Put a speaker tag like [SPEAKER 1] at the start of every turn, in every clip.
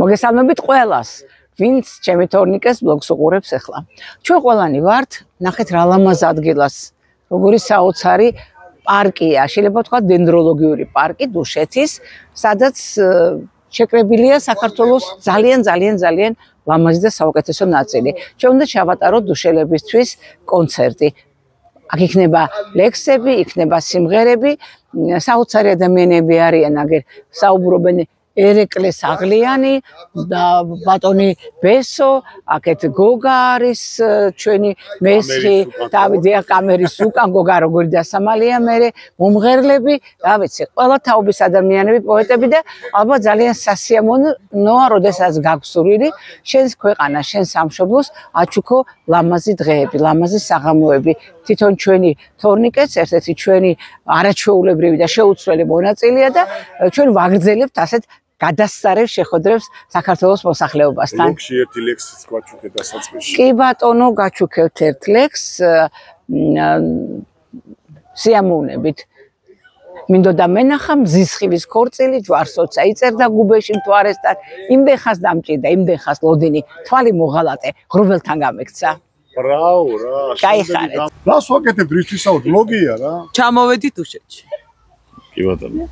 [SPEAKER 1] მოგესალმებით ყველას, ვინც ჩემი თორნიკეს ბლოგს უყურებს ახლა. ჩვენ ყველანი ვართ, ნახეთ რა ლამაზ ადგილას, როგორი საოცარი პარკია, შეიძლება ვთქვათ დენდროლოგიური პარკი დუშეთის, სადაც შეკრებილია საქართველოს ძალიან ლამაზი და საუკეთესო ნაწილი. ჩვენ უნდა ჩავატაროთ დუშელებისთვის კონცერტი. აქ იქნება ლექსები, იქნება სიმღერები, საოცარი ადამიანები არიან, აგერ საუბრობენ ერეკლეს აღლიანი და ბატონი ბესო, აქეთ გოგა არის ჩვენი მესხი, დავით დიაკამერის უკან გოგა როგორი დასამალია მერე, მომღერლები, რა ვიცი, ყველა თაობის ადამიანები, პოეტები და ალბათ ძალიან სასიამოვნოა, როდესაც გაგვსურვილი შენს ქვეყანა, შენ სამშობლოს აჩუქო ლამაზი დღეები, ლამაზი საღამოები. თვითონ ჩვენი თორნიკეც ერთ-ერთი ჩვენი არაჩვეულებრივი და შეუცვლელი მონაწილეა და ჩვენ ვაგრძელებთ ასეთ გადასწრებ შეხვედრებს საქართველოს მოსახლეობასთან.
[SPEAKER 2] ლექსი ერთი ლექსიც გაჩუქეთ დასაწყისში.
[SPEAKER 1] კი ბატონო, გაჩუქებთ ერთ ლექსს სიამოვნებით. მინდოდა მენახა მზისხილის ქორწილი ჯვარსოცა იწერდა გუბეში მთვარესთან, იმდენ ხას დამჭირდა, იმდენ ხას ლოდინი, თვალი მოღალატე, ღრუბელთან გამექცა.
[SPEAKER 2] ბრავო რა.
[SPEAKER 1] გაიხარეთ.
[SPEAKER 2] რას ვაკეთებ რისთვისაუბრ ბლოგია რა.
[SPEAKER 3] ჩამოვედით დუშეთში.
[SPEAKER 2] კი ბატონო.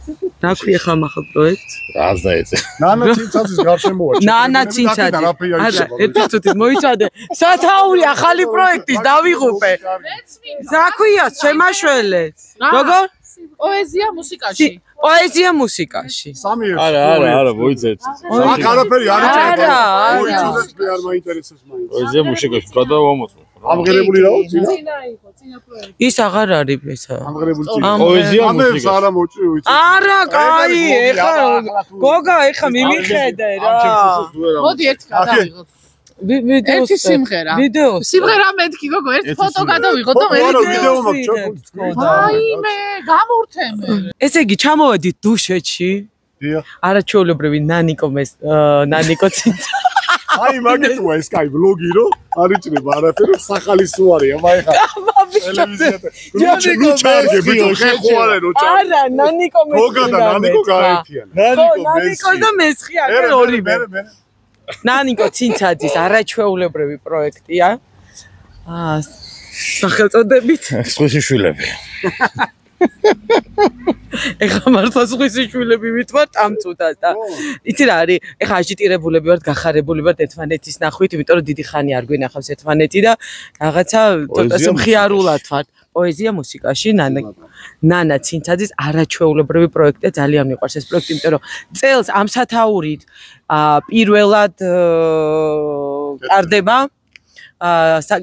[SPEAKER 3] რა ქვია ხამახალ პროექტს?
[SPEAKER 2] რას დაეწე. ნანა ცინცაძის გარშემოა.
[SPEAKER 3] ნანა ცინცაძე. არა, ერთად მოიცადე. სათაური ახალი პროექტის დავიღუპე. რა ქვია, შემაშველე. როგორ?
[SPEAKER 4] პოეზია მუსიკაში.
[SPEAKER 3] პოეზია მუსიკაში.
[SPEAKER 2] სამი ერთი.
[SPEAKER 5] არა, მოიცეთ.
[SPEAKER 2] აქ არაფერი არ იჭერდა.
[SPEAKER 3] არა.
[SPEAKER 2] მოიცოდეთ მე არ მაინტერესებს მაინც.
[SPEAKER 5] პოეზია მუსიკაში გადავამოწმო.
[SPEAKER 2] ამღერებული რაო წინა?
[SPEAKER 4] წინა პროექტი.
[SPEAKER 3] ის აღარ არის ესა.
[SPEAKER 2] ამღერებული წინა.
[SPEAKER 5] პოეზია
[SPEAKER 2] ამებს არა მოჭი ვიცი.
[SPEAKER 3] არა, კაი, ეხა გოგა, ეხა მიმიხედე რა.
[SPEAKER 4] მოდი ერთ გადავიღოთ. ერთი სიმღერა.
[SPEAKER 3] ვიდეოს.
[SPEAKER 4] სიმღერა მეთქი გოგო, ერთ ფოტო გადავიღოთ და მე
[SPEAKER 2] ვიდეო მაქვს.
[SPEAKER 4] აიმე, გამურთემე.
[SPEAKER 3] ესე იგი, ჩამოვედით დუშეთში.
[SPEAKER 2] დიახ.
[SPEAKER 3] არაჩვეულებრივი ნანიკო ცინცა.
[SPEAKER 2] აი მაგეთოა ეს კაი ბლოგი რო არ იჭრება არაფერი სახალისოარია მაიხა ტელევიზიაზე ლუჩარგე ბიჭო ხეხუარე რო ჩა
[SPEAKER 3] არა ნანიკო მესხი
[SPEAKER 2] გოგა და ნანიკო გაერთიან
[SPEAKER 3] ნანიკო და მესხი აქ ორივე ნანიკო ცინცაძის არაჩვეულებრივი პროექტია სახელწოდებით
[SPEAKER 5] სხვისი შვილები
[SPEAKER 3] ეხლა მართლა სხვისი შვილები ვითვართ ამ წუთას და იცი რა არის ეხლა აჟიტირებულები ვართ გახარებული ვართ ერთმანეთის ნახვით იმიტომ რომ დიდი ხანი არ გვინახავს ერთმანეთი და რაღაცა ცოტა მხიარულად ვართ პოეზია მუსიკაში ნანა ცინცაძის არაჩვეულებრივი პროექტია ძალიან მიყვარს ეს პროექტი იმიტომ რომ წელს ამ სათაურით პირველად ტარდება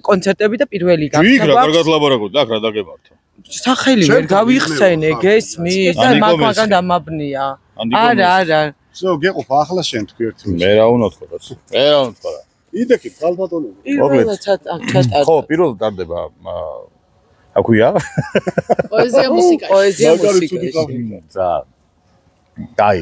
[SPEAKER 3] კონცერტები და პირველი
[SPEAKER 5] გახდება რა კარგად ლაბორატორია და აქ რა დაგებართო
[SPEAKER 3] სახელი ვერ გავიხსენე გესმის და მაგ-მაგან დამაბნია არა
[SPEAKER 2] всё გეყოფ ახლა შენ თქვი ერთი
[SPEAKER 5] მე რა უნდა თქვა მე რა უნდა თქვა
[SPEAKER 2] იდექი ხალბატონები
[SPEAKER 3] პირველად ჩატარდა
[SPEAKER 5] ხო პირველად ტარდება აქვია
[SPEAKER 4] პოეზია მუსიკაში
[SPEAKER 5] ზა დაი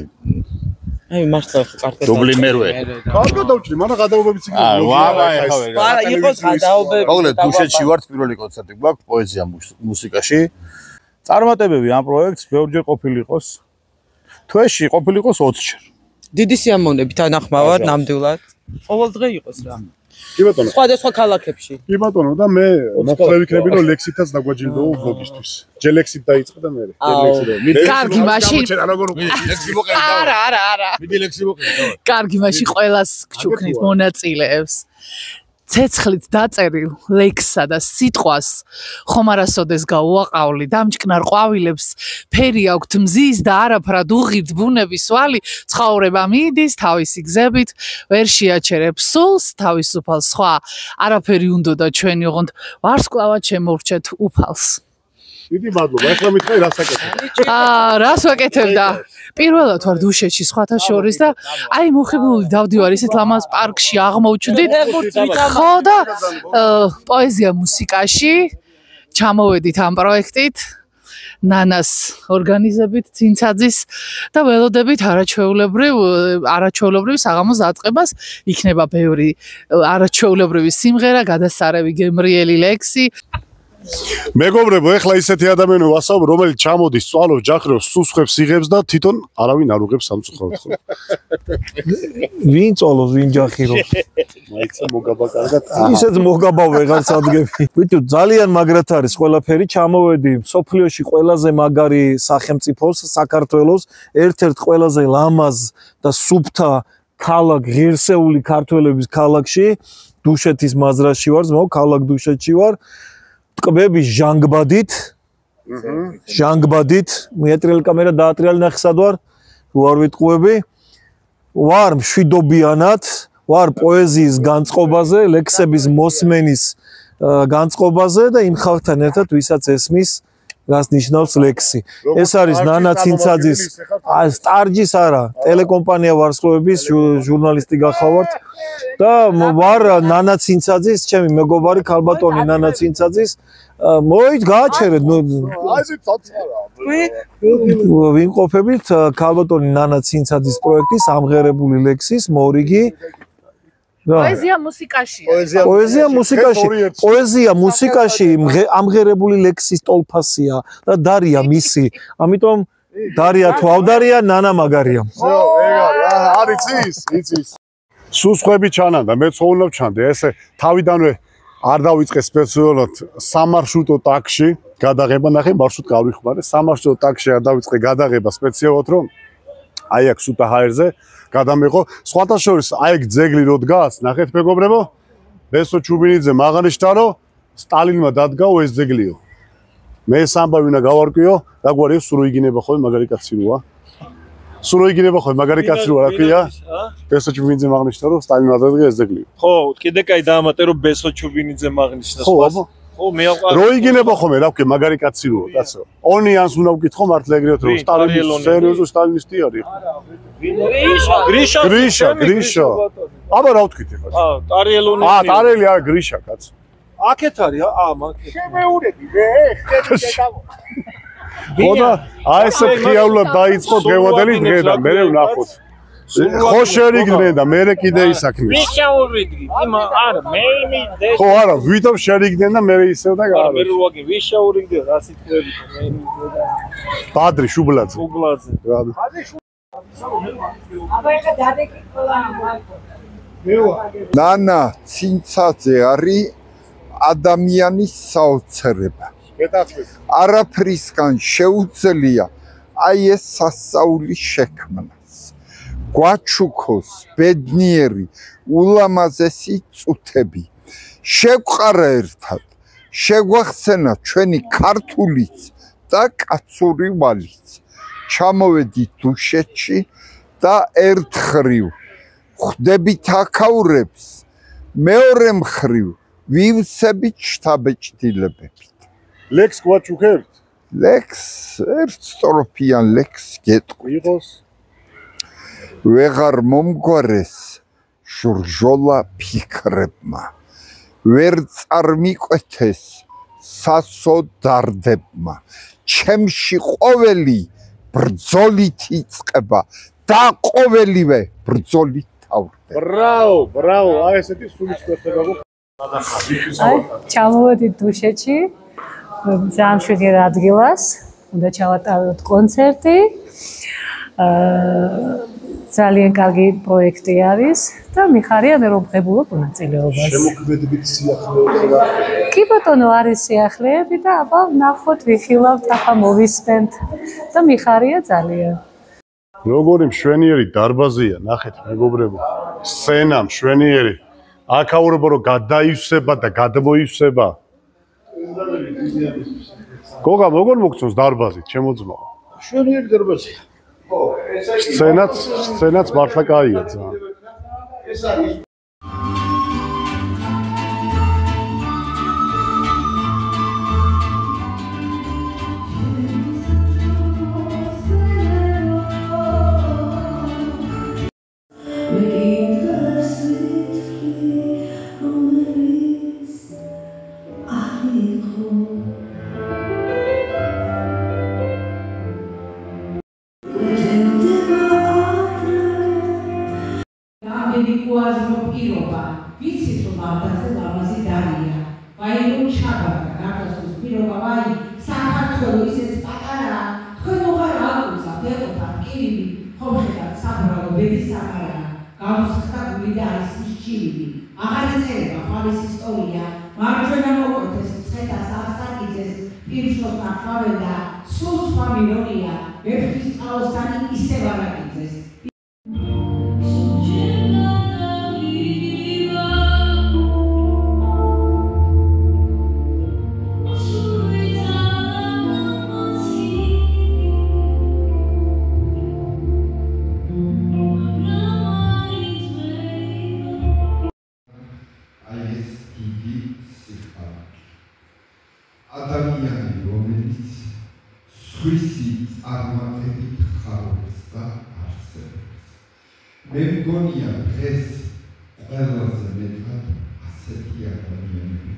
[SPEAKER 3] აი მართლა კარგად
[SPEAKER 5] დუბლი მერვე
[SPEAKER 2] კარგად დავჭრი მაგრამ გადაობებიც
[SPEAKER 3] არა იყოს გადაობები
[SPEAKER 5] მოკლედ დუშეთში ვართ პირველი კონცერტი გვაქვს პოეზია მუსიკაში წარმატებები ამ პროექტს ბევრჯერ ყოფილიყოს თვეში ყოფილიყოს 20 ჯერ
[SPEAKER 3] დიდი სიამოვნებით თანახმავარ ნამდვილად ყოველ დღე იყოს რა
[SPEAKER 2] კი ბატონო
[SPEAKER 3] სხვადასხვა ქალაქებში
[SPEAKER 2] კი ბატონო და მე მოხდა ვიქნები რომ ლექსითაც დაგვაჯილდოო ბლოგისთვის ჯერ ლექსით დაიწყე და მე
[SPEAKER 4] კარგი მაშინ
[SPEAKER 5] ლექსი მოყევდა
[SPEAKER 4] არა
[SPEAKER 5] მიდი ლექსი მოყევდა
[SPEAKER 4] კარგი მაშინ ყველას გჩუქნით მონაწილეებს ცეცხლით დაწერილ ლექსსა და სიტყვას ხომ არასოდეს გაუაყავლი დამჭკნარ ყვავილებს ფერი აქვთ მზის და არაფრად უღირთ ბუნების ვალი ცხოვრება მიდის თავისი გზებით ვერ შეაჩერებს სულს თავისუფალ სხვა არაფერი უნდოდა ჩვენი ოღონდ ვარსკვლავად შემოვრჩეთ უფალს
[SPEAKER 2] დიდი მადლობა ეხლა მითხარი რას აკეთებ
[SPEAKER 4] რას ვაკეთებდა პირველად ვარ დუშეთში სხვათა შორის და აი მოხიბლული დავდივარ ისეთ ლამაზ პარკში აღმოვჩნდით ხო და პოეზია მუსიკაში ჩამოვედით ამ პროექტით ნანას ორგანიზებით ცინცაძის და ველოდებით არაჩვეულებრივ საღამოს დაწყებას იქნება ბევრი არაჩვეულებრივი სიმღერა გადასარევი გემრიელი ლექსი
[SPEAKER 2] მეგობრებო, ეხლა ისეთი ადამიანი ვასაუბრ, რომელიც ჩამოდის, წვალობს, ჯახრობს, სუსხებს იღებს და თვითონ არავინ არ უღებს სამწუხაროდ.
[SPEAKER 6] ვინ წვალობს, ვინ ჯახირობს?
[SPEAKER 2] მაიცა მოგაბა კარგად.
[SPEAKER 6] ისეც მოგაბა ვეღარც ადგები. ვიტო ძალიან მაგრად არის ყველაფერი, ჩამოვედი სოფლიოში ყველაზე მაგარი სახელმწიფოს, საქართველოს, ერთ-ერთ ყველაზე ლამაზ და სუფთა ქალაქ ღირსეული ქართველების ქალაქში, დუშეთის მაზრაში ვარ, ზმო, ქალაქ დუშეთში ვარ. ტყბები ჟანგბადით, მეტრიალ კამერა დაატრიალი ნახე სად ვარ, ვარ ვიტყუები, ვარ მშვიდობიანად, ვარ პოეზიის განწყობაზე, ლექსების მოსმენის განწყობაზე და იმ ხალხთან ერთად, ვისაც ესმის, რას ნიშნავს ლექსი. ეს არის ნანა ცინცაძის, სტარჯის არა, ტელეკომპანია ვარსკვლავების ჟურნალისტი გახლავართ და ვარ ნანა ცინცაძის, ჩემი მეგობარი ქალბატონი ნანა ცინცაძის, მოით გააჩერეთ,
[SPEAKER 2] აიზი წაცარა.
[SPEAKER 6] ვიმყოფებით ქალბატონი ნანა ცინცაძის პროექტის ამღერებული ლექსის მორიგი
[SPEAKER 4] პოეზია მუსიკაში.
[SPEAKER 6] პოეზია მუსიკაში ამღერებული ლექსის ტოლფასია და დარია მისი. ამიტომ დარია თუ ავდარია, ნანა მაგარია.
[SPEAKER 2] არის იცის. სუსხები ჩანან და მე ცხოვრობ ჩანდი. ესე თავიდანვე არ დავიწყე სპეციალურად სამარშრუტო ტაქსში გადაღება, ნახე მარშრუტ გავიხმარე. სამარშრუტო ტაქსში არ დავიწყე გადაღება სპეციალურად, რომ აი აქ სუთა ჰაერზე გადამეყო. სხვათა შორის აი ეგ ძეგლი რო დგას, ნახეთ მეგობრებო, ბესო ჩუბინიძე მაღანიშთა რომ სტალინმა დადგაო ეს ძეგლიო. მე ეს ამბავი უნდა გავარკვიო, რა გვარია სულ იგინება ხოლმე მაგარი კაცი როა. სულ იგინება ხოლმე მაგარი კაცი როა, რა ქვია? ბესო ჩუბინიძე მაღანიშთა რომ სტალინმა დადგა ეს ძეგლიო.
[SPEAKER 6] ხო, კიდე კაი დაამატე რომ ბესო ჩუბინიძე მაღანიშთა. ხო, მე აყარ.
[SPEAKER 2] რო იგინება ხოლმე, რა ქვია, მაგარი კაცი როა, კაცო. ონიანს უნდა ვკითხო მართლა ეგრეთ რომ სტალინის სერიოზო სტალინისტი არის. გრიშა. აბა რა ვთქვით ახლა?
[SPEAKER 6] ტარიელონი.
[SPEAKER 2] ტარელი არა, გრიშა კაცო.
[SPEAKER 6] აქეთ არის, მაგეთ.
[SPEAKER 2] შემეურები მე, ხოდა აი ესე ხიაულად დაიწყო დღევანდელი დღე და მე ვნახოთ. ხო შერიგდნენ და მე კიდე ისაქმეს.
[SPEAKER 6] ვიშაურიდი, არა, მე იმიდე.
[SPEAKER 2] ხო არა, ვითომ შერიგდნენ და მე ისევ და
[SPEAKER 6] არა. მე როაგი ვიშაურიდი, რა სიტყვები მე იმიდე.
[SPEAKER 2] ბადრი შუბლაძე. რა.
[SPEAKER 7] აბა ეხა დადეკითხა
[SPEAKER 8] ნანა ცინცაძე არის ადამიანის საოცრება. არაფრისგან შეუძლია აი ეს სასწაულის შექმნას. გვაჩუქოს ბედნიერი ულამაზესი წუთები. შევყარა ერთად, შეგვახსენა ჩვენი ქართულიც და კაცური ვალიც. ჩამოვედით დუშეთში და ერთხრივ ხვდებით აქაურებს, მეორე მხრივ ვივსებით შთაბეჭდილებებით.
[SPEAKER 2] ლექს გვაჩუქებთ?
[SPEAKER 8] ლექს, ერთ სტროფიან ლექს გეტყვი.
[SPEAKER 2] იყოს.
[SPEAKER 8] ვეღარ მომგვარეს ჟურჟოლა ფიქრებმა. ვერ წარმიკვეთეს სასო დარდებმა. ჩემში ყოველი ბრძოლით იწყება და ყოველივე ბრძოლით თავდება.
[SPEAKER 2] ბრავო, აი ესეთი სულისკვეთება გვაქვს.
[SPEAKER 7] აი, ჩამოვედით დუშეთში, ძალიან შვიდიერ ადგილას, უნდა ჩავატაროთ კონცერტი. ძალიან კარგი პროექტი არის და მიხარია მე რომ ღებულობ მონაწილეობას.
[SPEAKER 2] შემოქმედებით სიახლეები.
[SPEAKER 7] კი ბატონო, არის სიახლეები და აბა ნახოთ, ვიხილავთ, ახლა მოვისმენთ და მიხარია ძალიან.
[SPEAKER 2] როგორი მშვენიერი დარბაზია, ნახეთ მეგობრებო. სცენა მშვენიერი. აქაურობა რომ გადაივსება და გადმოივსება. გოგა, როგორ მოგწონს დარბაზი, ჩემო ძმა?
[SPEAKER 5] მშვენიერი დარბაზია.
[SPEAKER 2] სცენაც მართლა კაია ძალიან.
[SPEAKER 5] ეს არის
[SPEAKER 9] პირობა ვიცით რომ ათასზე ლამაზი დარია. აი რომ ჩაბარდა გახსოვს პირობა ვაი საქართველოს ისეთ პატარა თქვენ უღარ აგვიზავთ ეყოფა კირი ხომ ხედავთ საბრალო ბედის საფარა გამოსხდა გული და არის სჭირილი აღარ ეწერება ხვალის ისტორია მარჯვენა მოკვეთეს მცხეთას აღსაკიძეს პირშოთ ნახავენ და სულ სხვა მირონია ვერხის წყალოსანი ისევ არაკიძეს
[SPEAKER 8] ადამიანი რომელიც სხვისი წარმატებით ხარობს და არსებობს მე მგონია დღეს ყველაზე მეტად ასეთი ადამიანები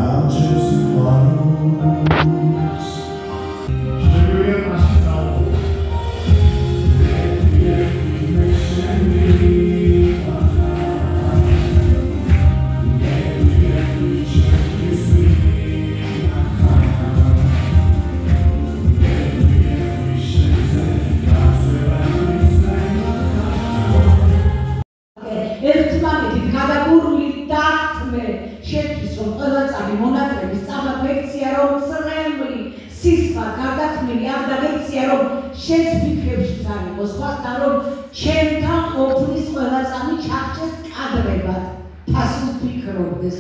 [SPEAKER 10] I'm just
[SPEAKER 9] შენს ფიქრებშიც არ იყოს, სხვასთან რომ ჩემთან ყოფნის ყველა წამი ჩახჭეს კადრებად, თასულ ფიქრობდეს.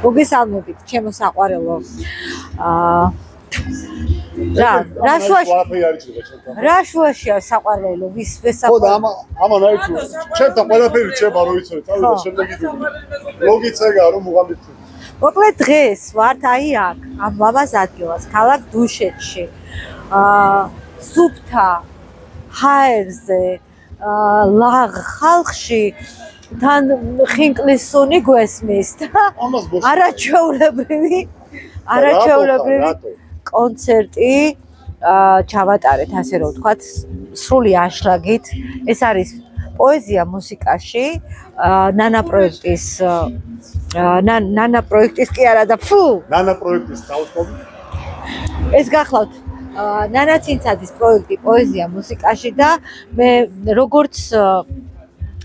[SPEAKER 10] მოგესალმებით, ჩემო საყვარელო. რა შუაშია საყვარელო, ვის
[SPEAKER 2] საყვარელო? ხო, ამან აიცო. ჩემთან ყველაფერი რჩება, რო იცოდე, წავიდა შემდეგ იდეა. ლოგიცეგა რომ უღამით.
[SPEAKER 10] მოკლედ დღეს ვართ აი აქ, ამ ლამაზ ადგილას, ქალაქ დუშეთში. სუფთა ჰაერზე, ლაღ ხალხში თან ხინკლის სუნი გვესმის და არაჩვეულებრივი კონცერტი ჩავატარეთ, ასე რომ ვთქვათ, სრული აშლაგით. ეს არის პოეზია მუსიკაში, ნანა პროექტის კი არა და
[SPEAKER 2] ნანა პროექტის დაუსწრებით.
[SPEAKER 10] ეს გახლავთ ნანა ცინცაძის პროექტი პოეზია მუსიკაში და მე როგორც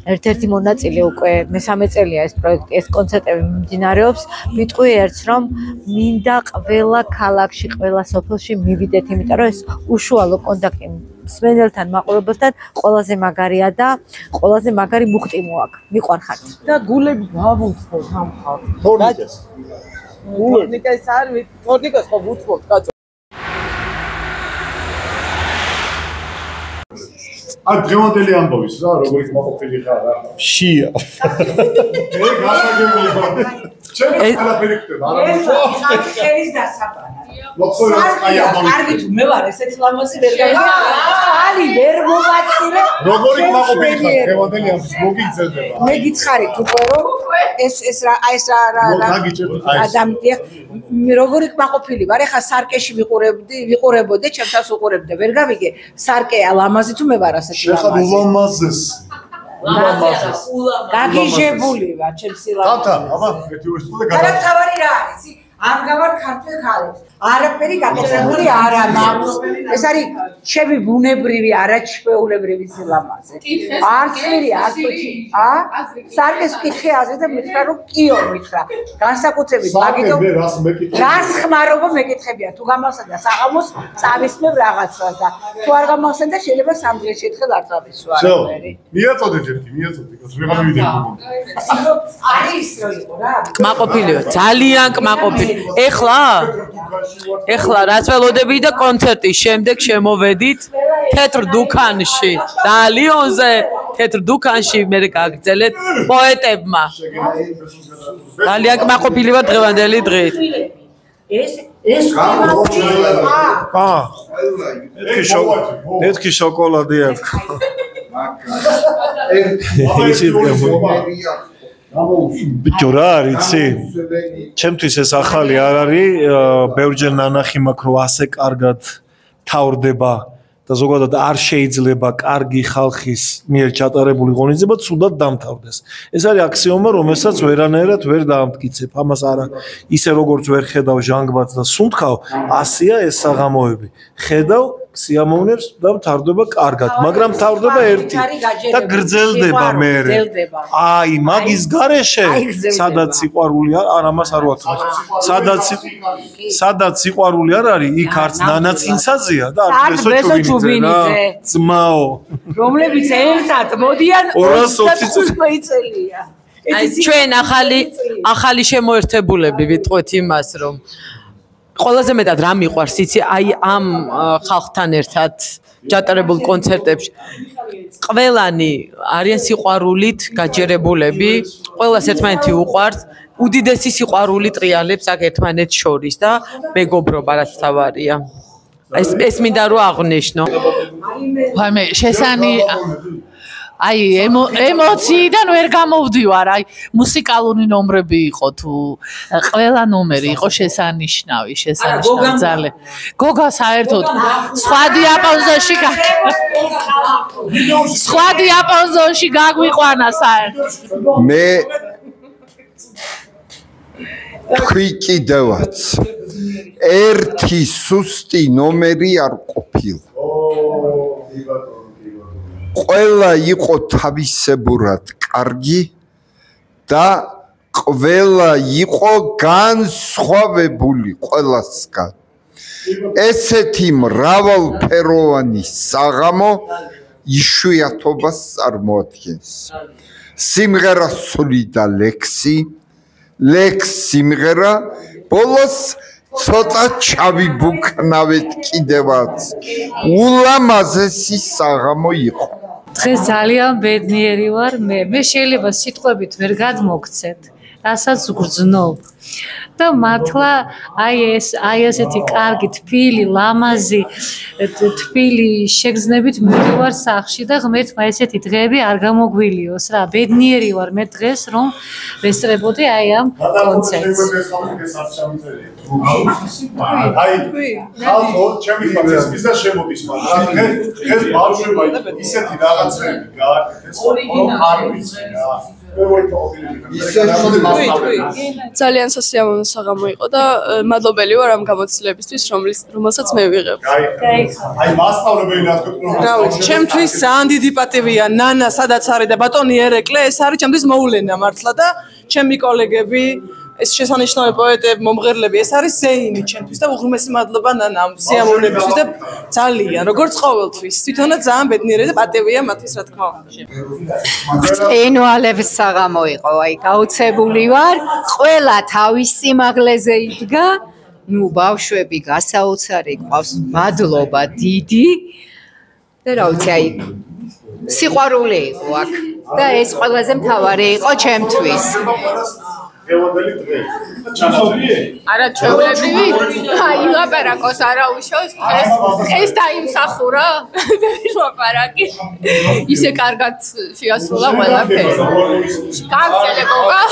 [SPEAKER 10] ერთ-ერთი მონაწილე უკვე მესამე წელია ეს პროექტი, ეს კონცერტები მიმდინარეობს. ვიტყვი ერთს, რომ მინდა ყველა ქალაქში, ყველა სოფელში მივიდეთ, იმიტომ რომ ეს უშუალო კონტაქტი მსმენელთან, მაყურებელთან ყველაზე მაგარია და ყველაზე მაგარი მუხტი მოაქვს. მიყვარხართ.
[SPEAKER 3] და გულები გავუწყოთ ამ ხალხს.
[SPEAKER 2] თორნიკეს.
[SPEAKER 3] თორნიკეს არ ვიცი, თორნიკეს ხო ვუწყოთ, კაცო.
[SPEAKER 2] აი დღევანდელი ამბოვის რა, როგორიც მოყოფილი ხარ რა.
[SPEAKER 6] შია.
[SPEAKER 2] მე გასაგებული ვარ. ჩემი ყველაფერი ხდება, არა მოხდა.
[SPEAKER 9] ხელის დასაბანად.
[SPEAKER 3] კარგი თუ მე ვარ ესეთი ლამაზი ვერ
[SPEAKER 9] ალი ვერ მომაცილე.
[SPEAKER 2] როგორიც მოყოფილი ხარ დღევანდელი ამბოვის მოგიწევდება.
[SPEAKER 9] მე გითხარით უკვე რომ ეს რა ადამიანი როგორი კმაყოფილი ვარ, ეხა სარკეში ვიყურებოდი, ჩემთანს უყურებდა, ვერ გავიგე, სარკეა ლამაზი თუ მე ვარ ასეთი ლამაზი.
[SPEAKER 2] ეხა ულამაზეს.
[SPEAKER 9] გაგიჟებული ვარ, ჩემს სილამაზეს.
[SPEAKER 2] თათა, აბა, ერთი უესტო და
[SPEAKER 9] არა თავარი რა არის, არ გავარ ქართველ ხალხს. არაფერი გაკეთებული არ მაქვს. ეს არის ჩემი ბუნებრივი, არაჩვეულებრივი სილამაზე. არც მერი, არც სარკეს ვკითხე აზრი და მითხრა რომ კიო მითხრა. განსაკუთრებით მაგითო რას ხმარობა მეკითხებია. თუ გამახსენდა საღამოს წავისმევ რაღაცას და თუ არ გამახსენდა შეიძლება სამ დღეში ერთხელ არ წავისვა.
[SPEAKER 2] მიაწოდეთ ერთი, მიაწოდეთ, ვეღარ მივიდეთ.
[SPEAKER 9] არის რო იყო რა.
[SPEAKER 3] კმაყოფილი ვარ, ძალიან კმაყოფილი. ეხლა რაც ველოდები და კონცერტის შემდეგ შემოვედით თეთრ დუქანში და ლიონზე თეთრ დუქანში მე გაგრძელეთ პოეტებმა. ძალიან კმაყოფილი ვარ დღევანდელი დღით.
[SPEAKER 9] ეს
[SPEAKER 6] მეთქი შოკოლადი აქვს. ბიჭო რა არიცი? ჩემთვის ეს ახალი არ არის, ბევრჯერ ნანახი მაქვს რომ ასე კარგად თავრდება და ზოგადად არ შეიძლება კარგი ხალხის მიერ ჩატარებული ღონისძიება ცუდად დამთავრდეს. ეს არის აქსიომა, რომელსაც ვერანაირად ვერ დაამტკიცებ. ამას არა ისე როგორც ვერ ხედავ ჟანგბადს და სუნთქავ, ასეა ეს საღამოები. ხედავ სიამოვნებს და მთავრდება კარგად, მაგრამ მთავრდება ერთი და გრძელდება მერე. აი, მაგის გარეშე, სადაც სიყვარული არ ამას არ ვათქვათ. სადაც სიყვარული არ არის, იქ არც ნანა ცინცაძეა და არც ბესოჩუბინიძე. ძმაო,
[SPEAKER 9] რომლებიც ერთად მოდიან
[SPEAKER 6] 220
[SPEAKER 9] წელია.
[SPEAKER 3] ჩვენ ახალი შემოერთებულები ვიტყვით იმას, რომ ყველაზე მეტად რა მიყვარს იცი აი ამ ხალხთან ერთად ჩატარებულ კონცერტებში ყველანი არიან სიყვარულით გაჯერებულები, ყველას ერთმანეთი უყვარს, უდიდესი სიყვარული ტრიალებს აქ ერთმანეთს შორის და მეგობრობა რაც თავარია. ეს მინდა რომ აღნიშნო.
[SPEAKER 4] ვაიმე, შესანი აი ემოციიდან ვერ გამოვდივარ, აი მუსიკალური ნომრები იყო თუ ყველა ნომერი იყო შესანიშნავი ძალიან. გოგა საერთოდ სხვა დიაპაზონში გაგვიყვანა საერთოდ.
[SPEAKER 8] მე თქვი კიდევაც ერთი სუსტი ნომერი არ ყოფილა. ყველა იყო თავისებურად კარგი და ყველა იყო განსხვავებული ყველასგან. ესეთი მრავალფეროვანი საღამო იშვიათობას წარმოადგენს. სიმღერა სული და ლექსი, სიმღერა ბოლოს ცოტა ჩავიბუქნავეთ კიდევაც. ულამაზესი საღამო იყო.
[SPEAKER 7] დღეს ძალიან ბედნიერი ვარ მე შეიძლება სიტყვებით ვერ გადმოგცეთ, რასაც ვგრძნობ. და მართლა აი ესეთი კარგი თბილი ლამაზი თბილი შეგრძნებით მივივარ სახლში და ღმერთმა ესეთი დღეები არ გამოგვილიოს რა. ბედნიერი ვარ მე დღეს რომ ვესწრებოდი აი ამ კონცერტს.
[SPEAKER 2] აი ხალხო ჩემი ფაცესმის და შემოდის მაგრამ დღეს ბავშვებმა ისეთი რაღაცები გააკეთეს რომ არ ვიცი რა.
[SPEAKER 11] ძალიან სასიამოვნო საღამო იყო და მადლობელი ვარ ამ გამოცდილებისთვის, რომელსაც მე ვიღებ.
[SPEAKER 2] აი მასწავლებელი რატომ
[SPEAKER 3] რა ვიცი, ჩემთვის ძალიან დიდი პატივია ნანა სადაც არის და ბატონი ერეკლე, ეს არის ჩემთვის მოულენა მართლა და ჩემი კოლეგები ეს შესანიშნავი პოეტები, მომღერლები, ეს არის ზეინი ჩემთვის და უღრმესი მადლობა ნანა ამ სიამოვნებისთვის და ძალიან, როგორც ყოველთვის, თვითონაც ძალიან ბედნიერი და პატივია მათთვის, რა თქმა უნდა.
[SPEAKER 12] წინვალების საღამო იყო, აი გაუცებული ვარ, ყველა თავის სიმაღლეზე იდგა, ნუ ბავშვები გასაოცარი ყავს, მადლობა დიდი და რა ვიცი, აი სიყვარული იყო აქ და ეს ყველაზე მთავარი იყო ჩემთვის.
[SPEAKER 2] გევანდელი დღე. ჩანაწერი?
[SPEAKER 11] არა ჩვეულებრივი, აი ლაპარაკოს არა უშავს დღეს დაიმსახურა. ვერ ლაპარაკი. ისე კარგად შეასრულა ყველაფერი. კანცელე გოგა.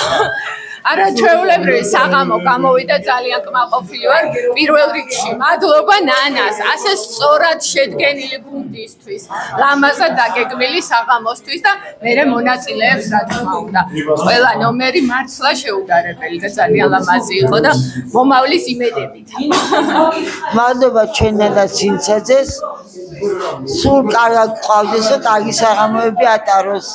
[SPEAKER 11] არა ჩვეულებრივი საღამო გამოვიდა ძალიან კმაყოფილი ვარ პირველ რიგში. მადლობა ნანას, ასე სწორად შედგენილი გუნდისთვის, ლამაზად დაგეგმილი საღამოსთვის და მე მონაწილეებს რა თქმა უნდა. ყველა ნომერი მართლა შეუდარებელი და ძალიან ლამაზი იყო და მომავლის იმედებით.
[SPEAKER 13] მადლობა ჩვენ ნანა ცინცაძეს. სულ კარგად ყავდეს და კარგი საღამოები ატაროს.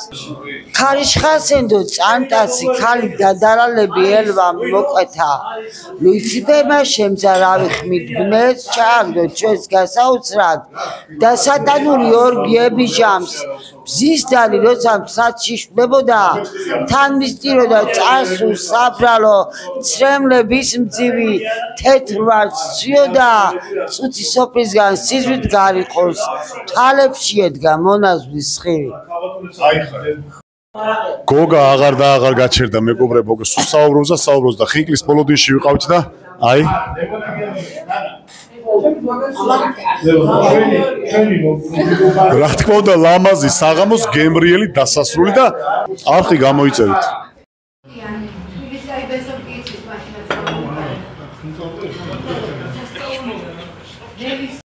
[SPEAKER 13] ქარიშხასენდო წანტაცი ქალი დადარალები ელვა მოყვეთა. ლუიციფერმა შემძარავი ხმით ბნეს ჩააგდო ჩვენს გასაოცრად და სატანური ორგიები ჟამს. ბზისდანი როცა მსადში შვებოდა თან მისტიროდა წარსულ საბრალო ცრემლების მძივი თეთრ ვარდს სვიოდა წუთი სოფლისგან სიზვით გარიყოს თვალებში ედგა მონაზვლის სხივი.
[SPEAKER 2] გოგა აღარ და აღარ გაჩერდა მეგობრებო, საუბრობს და საუბრობს და ხინკლის ბოლოდინში ვიყავით და აი რა თქმა უნდა ლამაზი საღამოს გემრიელი დასასრული და არხი გამოიწერით.